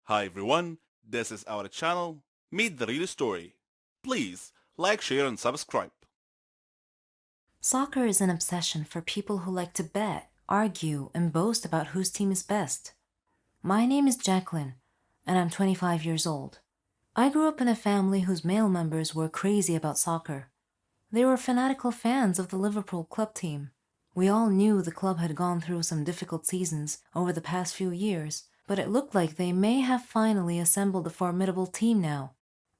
Hi everyone, this is our channel, Meet the Real Story. Please like, share and subscribe. Soccer is an obsession for people who like to bet, argue, and boast about whose team is best. My name is Jacqueline, and I'm 25 years old. I grew up in a family whose male members were crazy about soccer. They were fanatical fans of the Liverpool club team. We all knew the club had gone through some difficult seasons over the past few years, but it looked like they may have finally assembled a formidable team now.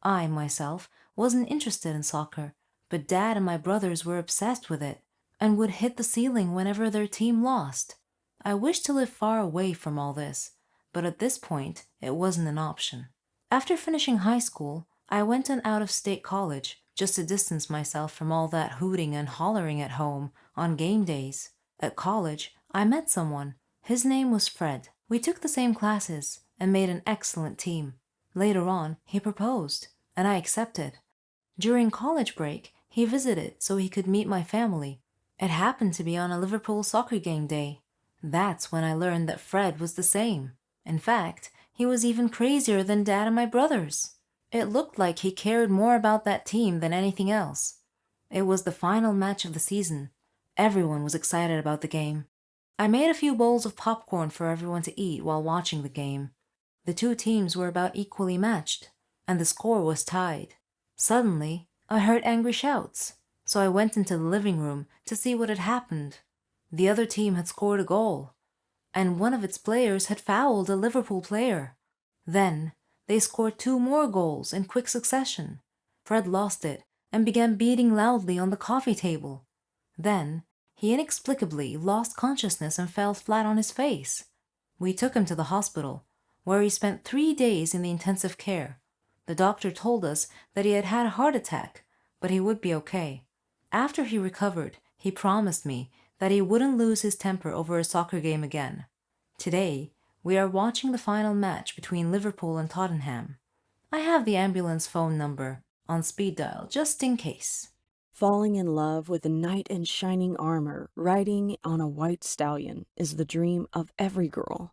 I, myself, wasn't interested in soccer, but Dad and my brothers were obsessed with it and would hit the ceiling whenever their team lost. I wished to live far away from all this, but at this point, it wasn't an option. After finishing high school, I went to an out-of-state college just to distance myself from all that hooting and hollering at home on game days. At college, I met someone. His name was Fred. We took the same classes and made an excellent team. Later on, he proposed, and I accepted. During college break, he visited so he could meet my family. It happened to be on a Liverpool soccer game day. That's when I learned that Fred was the same. In fact, he was even crazier than Dad and my brothers. It looked like he cared more about that team than anything else. It was the final match of the season. Everyone was excited about the game. I made a few bowls of popcorn for everyone to eat while watching the game. The two teams were about equally matched, and the score was tied. Suddenly, I heard angry shouts, so I went into the living room to see what had happened. The other team had scored a goal, and one of its players had fouled a Liverpool player. Then, they scored two more goals in quick succession. Fred lost it and began beating loudly on the coffee table. Then, he inexplicably lost consciousness and fell flat on his face. We took him to the hospital, where he spent 3 days in the intensive care. The doctor told us that he had had a heart attack, but he would be okay. After he recovered, he promised me that he wouldn't lose his temper over a soccer game again. Today, we are watching the final match between Liverpool and Tottenham. I have the ambulance phone number on speed dial just in case. Falling in love with a knight in shining armor riding on a white stallion is the dream of every girl.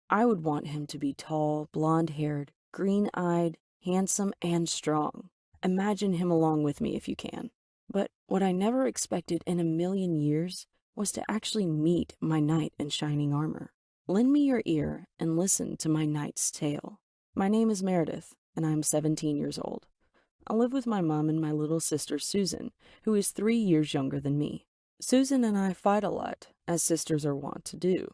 I would want him to be tall, blonde-haired, green-eyed, handsome, and strong. Imagine him along with me if you can. But what I never expected in a million years was to actually meet my knight in shining armor. Lend me your ear and listen to my knight's tale. My name is Meredith, and I am 17 years old. I live with my mom and my little sister Susan, who is 3 years younger than me. Susan and I fight a lot, as sisters are wont to do.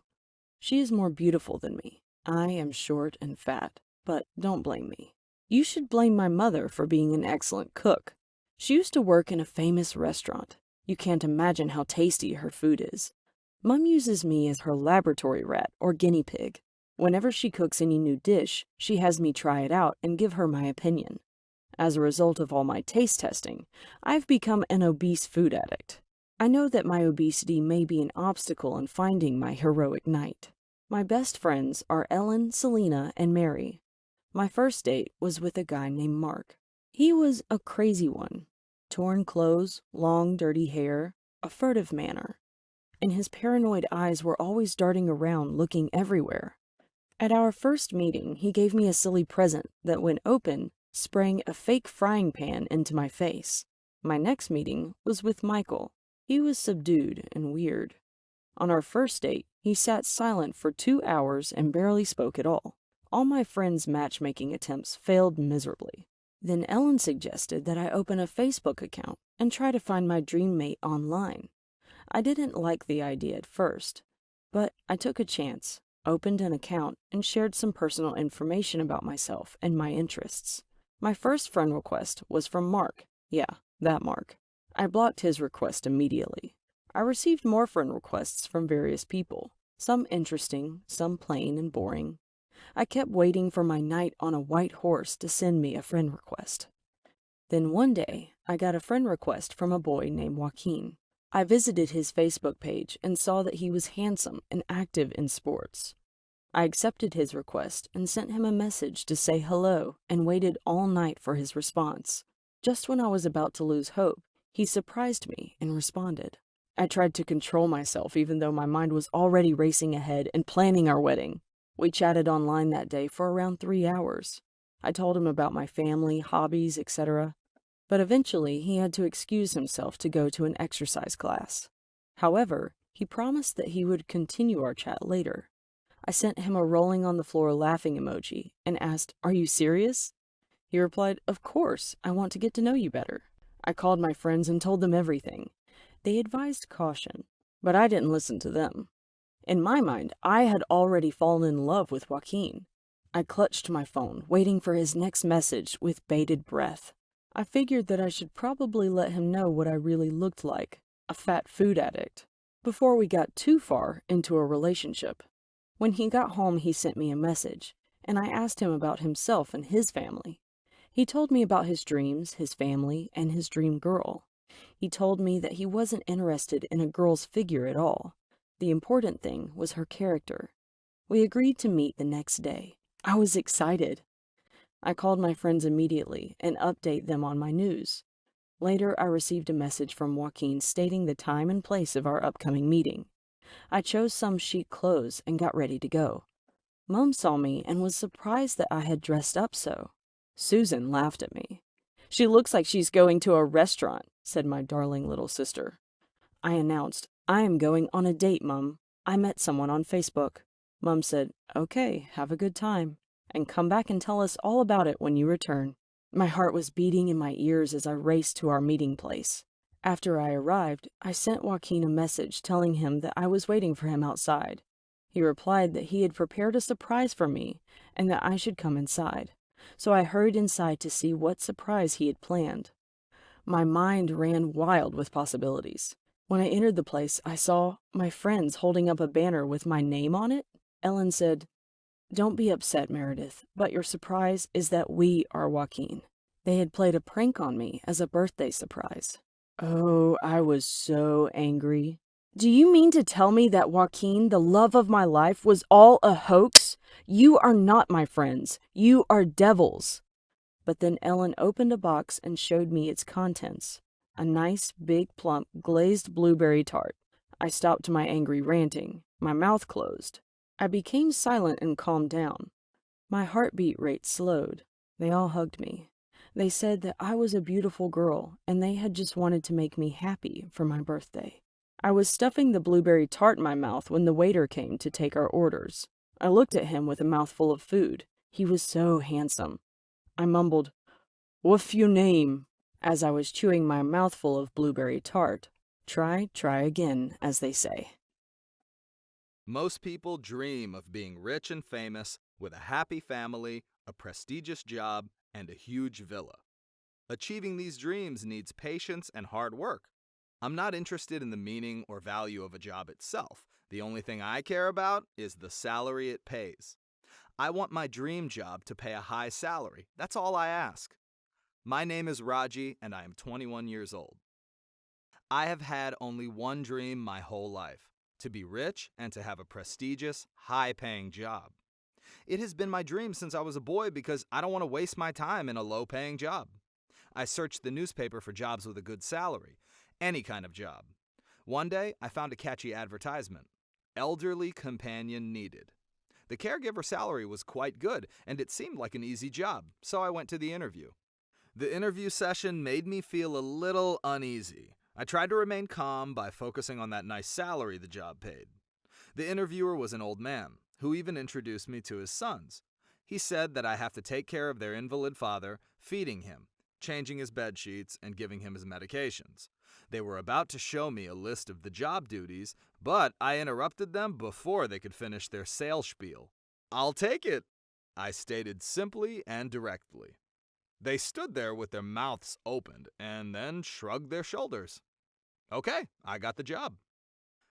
She is more beautiful than me. I am short and fat, but don't blame me. You should blame my mother for being an excellent cook. She used to work in a famous restaurant. You can't imagine how tasty her food is. Mom uses me as her laboratory rat or guinea pig. Whenever she cooks any new dish, she has me try it out and give her my opinion. As a result of all my taste testing, I've become an obese food addict. I know that my obesity may be an obstacle in finding my heroic knight. My best friends are Ellen, Selena, and Mary. My first date was with a guy named Mark. He was a crazy one. Torn clothes, long, dirty hair, a furtive manner. And his paranoid eyes were always darting around, looking everywhere. At our first meeting, he gave me a silly present that, when open, sprang a fake frying pan into my face. My next meeting was with Michael. He was subdued and weird. On our first date, he sat silent for 2 hours and barely spoke at all. All my friends' matchmaking attempts failed miserably. Then Ellen suggested that I open a Facebook account and try to find my dream mate online. I didn't like the idea at first, but I took a chance, opened an account, and shared some personal information about myself and my interests. My first friend request was from Mark. Yeah, that Mark. I blocked his request immediately. I received more friend requests from various people, some interesting, some plain and boring. I kept waiting for my knight on a white horse to send me a friend request. Then one day, I got a friend request from a boy named Joaquin. I visited his Facebook page and saw that he was handsome and active in sports. I accepted his request and sent him a message to say hello and waited all night for his response. Just when I was about to lose hope, he surprised me and responded. I tried to control myself even though my mind was already racing ahead and planning our wedding. We chatted online that day for around 3 hours. I told him about my family, hobbies, etc., but eventually he had to excuse himself to go to an exercise class. However, he promised that he would continue our chat later. I sent him a rolling on the floor laughing emoji and asked, "Are you serious?" He replied, "Of course, I want to get to know you better." I called my friends and told them everything. They advised caution, but I didn't listen to them. In my mind, I had already fallen in love with Joaquin. I clutched my phone, waiting for his next message with bated breath. I figured that I should probably let him know what I really looked like, a fat food addict, before we got too far into a relationship. When he got home, he sent me a message, and I asked him about himself and his family. He told me about his dreams, his family, and his dream girl. He told me that he wasn't interested in a girl's figure at all. The important thing was her character. We agreed to meet the next day. I was excited. I called my friends immediately and update them on my news. Later, I received a message from Joaquin stating the time and place of our upcoming meeting. I chose some chic clothes and got ready to go. Mom saw me and was surprised that I had dressed up so. Susan laughed at me. "She looks like she's going to a restaurant," said my darling little sister. I announced, "I am going on a date, Mum. I met someone on Facebook." Mum said, "Okay, have a good time, and come back and tell us all about it when you return." My heart was beating in my ears as I raced to our meeting place. After I arrived, I sent Joaquin a message telling him that I was waiting for him outside. He replied that he had prepared a surprise for me and that I should come inside. So I hurried inside to see what surprise he had planned. My mind ran wild with possibilities. When I entered the place, I saw my friends holding up a banner with my name on it. Ellen said, "Don't be upset, Meredith, but your surprise is that we are Joaquin." They had played a prank on me as a birthday surprise. Oh, I was so angry. "Do you mean to tell me that Joaquin, the love of my life, was all a hoax? You are not my friends. You are devils." But then Ellen opened a box and showed me its contents. A nice, big, plump, glazed blueberry tart. I stopped my angry ranting. My mouth closed. I became silent and calmed down. My heartbeat rate slowed. They all hugged me. They said that I was a beautiful girl, and they had just wanted to make me happy for my birthday. I was stuffing the blueberry tart in my mouth when the waiter came to take our orders. I looked at him with a mouthful of food. He was so handsome. I mumbled, "What's your name?" as I was chewing my mouthful of blueberry tart. Try again, as they say. Most people dream of being rich and famous with a happy family, a prestigious job, and a huge villa. Achieving these dreams needs patience and hard work. I'm not interested in the meaning or value of a job itself. The only thing I care about is the salary it pays. I want my dream job to pay a high salary. That's all I ask. My name is Raji, and I am 21 years old. I have had only one dream my whole life: to be rich and to have a prestigious, high-paying job. It has been my dream since I was a boy because I don't want to waste my time in a low-paying job. I searched the newspaper for jobs with a good salary, any kind of job. One day, I found a catchy advertisement: elderly companion needed. The caregiver salary was quite good, and it seemed like an easy job, so I went to the interview. The interview session made me feel a little uneasy. I tried to remain calm by focusing on that nice salary the job paid. The interviewer was an old man, who even introduced me to his sons. He said that I have to take care of their invalid father, feeding him, changing his bed sheets, and giving him his medications. They were about to show me a list of the job duties, but I interrupted them before they could finish their sales spiel. "I'll take it," I stated simply and directly. They stood there with their mouths opened and then shrugged their shoulders. Okay, I got the job.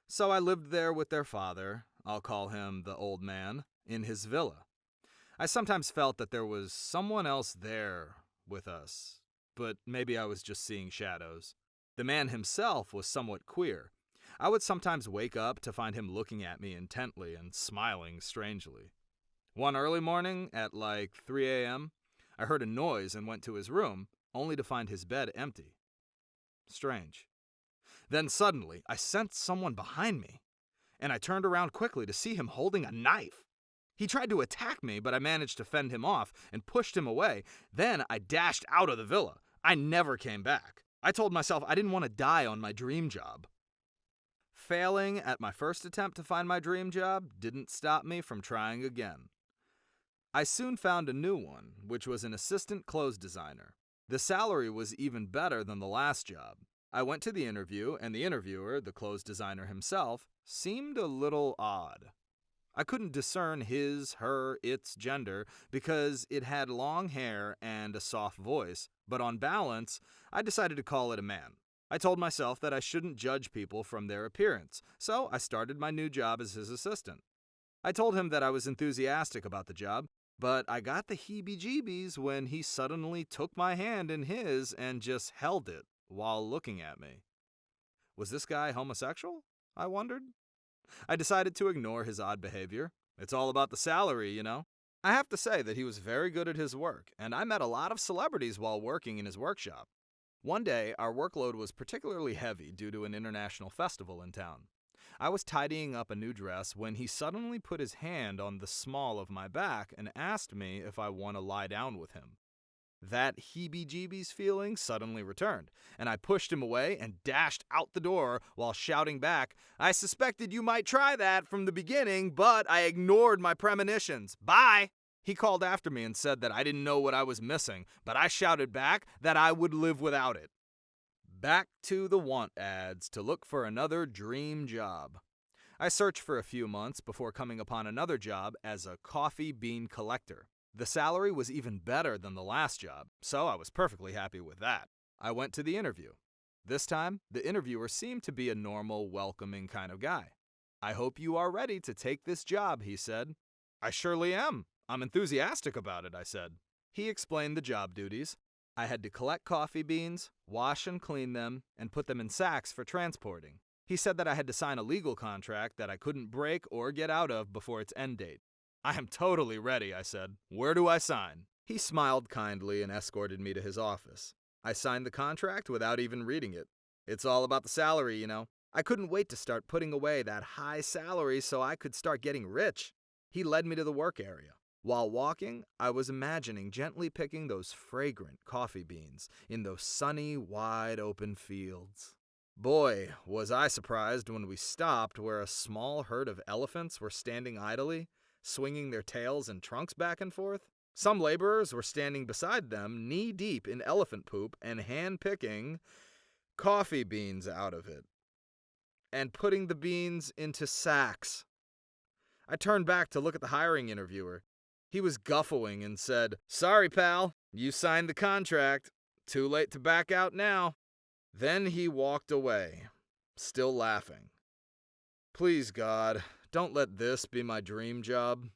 So I lived there with their father, I'll call him the old man, in his villa. I sometimes felt that there was someone else there with us, but maybe I was just seeing shadows. The man himself was somewhat queer. I would sometimes wake up to find him looking at me intently and smiling strangely. One early morning at like 3 a.m., I heard a noise and went to his room, only to find his bed empty. Strange. Then suddenly, I sensed someone behind me, and I turned around quickly to see him holding a knife. He tried to attack me, but I managed to fend him off and pushed him away. Then I dashed out of the villa. I never came back. I told myself I didn't want to die on my dream job. Failing at my first attempt to find my dream job didn't stop me from trying again. I soon found a new one, which was an assistant clothes designer. The salary was even better than the last job. I went to the interview, and the interviewer, the clothes designer himself, seemed a little odd. I couldn't discern his, her, its gender because it had long hair and a soft voice, but on balance, I decided to call it a man. I told myself that I shouldn't judge people from their appearance, so I started my new job as his assistant. I told him that I was enthusiastic about the job, but I got the heebie-jeebies when he suddenly took my hand in his and just held it while looking at me. Was this guy homosexual? I wondered. I decided to ignore his odd behavior. It's all about the salary, you know. I have to say that he was very good at his work, and I met a lot of celebrities while working in his workshop. One day, our workload was particularly heavy due to an international festival in town. I was tidying up a new dress when he suddenly put his hand on the small of my back and asked me if I want to lie down with him. That heebie-jeebies feeling suddenly returned, and I pushed him away and dashed out the door while shouting back, "I suspected you might try that from the beginning, but I ignored my premonitions. Bye!" He called after me and said that I didn't know what I was missing, but I shouted back that I would live without it. Back to the want ads to look for another dream job. I searched for a few months before coming upon another job as a coffee bean collector. The salary was even better than the last job, so I was perfectly happy with that. I went to the interview. This time, the interviewer seemed to be a normal, welcoming kind of guy. "I hope you are ready to take this job," he said. "I surely am. I'm enthusiastic about it," I said. He explained the job duties. I had to collect coffee beans, wash and clean them, and put them in sacks for transporting. He said that I had to sign a legal contract that I couldn't break or get out of before its end date. "I am totally ready," I said. "Where do I sign?" He smiled kindly and escorted me to his office. I signed the contract without even reading it. It's all about the salary, you know. I couldn't wait to start putting away that high salary so I could start getting rich. He led me to the work area. While walking, I was imagining gently picking those fragrant coffee beans in those sunny, wide-open fields. Boy, was I surprised when we stopped where a small herd of elephants were standing idly, swinging their tails and trunks back and forth. Some laborers were standing beside them, knee-deep in elephant poop and hand-picking coffee beans out of it, and putting the beans into sacks. I turned back to look at the hiring interviewer. He was guffawing and said, "Sorry, pal, you signed the contract. Too late to back out now." Then he walked away, still laughing. Please, God, don't let this be my dream job.